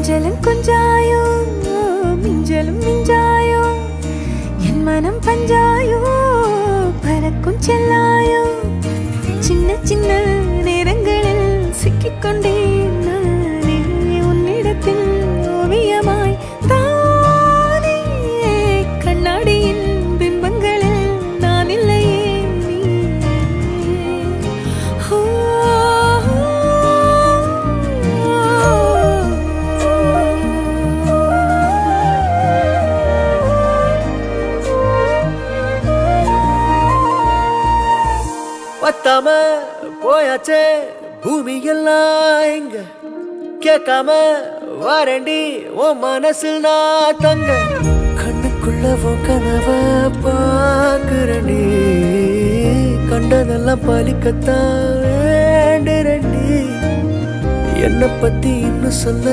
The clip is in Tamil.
கொஞ்சலும் கொஞ்சாயோ மிஞ்சலும் மிஞ்சாயோ என் மனம் பஞ்சாயோ பறக்கும் செல்லாயோ சின்ன சின்ன நேரங்களில் சிக்கிக்கொண்டேன் நானே உன்னிடத்தில் ஓவியமாய் தானே கண்ணாடியின் பிம்பங்களில் நான் இல்லையே பத்தாம போயாச்சே பூமி எல்லாம் இங்க கேட்காம வாரண்டி உன் மனசில் நான் தங்க கண்ணுக்குள்ள உன் கனவ பாக்குறண்டி கண்டதெல்லாம் பலிக்கத்தான் வேண்டுறண்டி என்னை பத்தி இன்னும் சொல்ல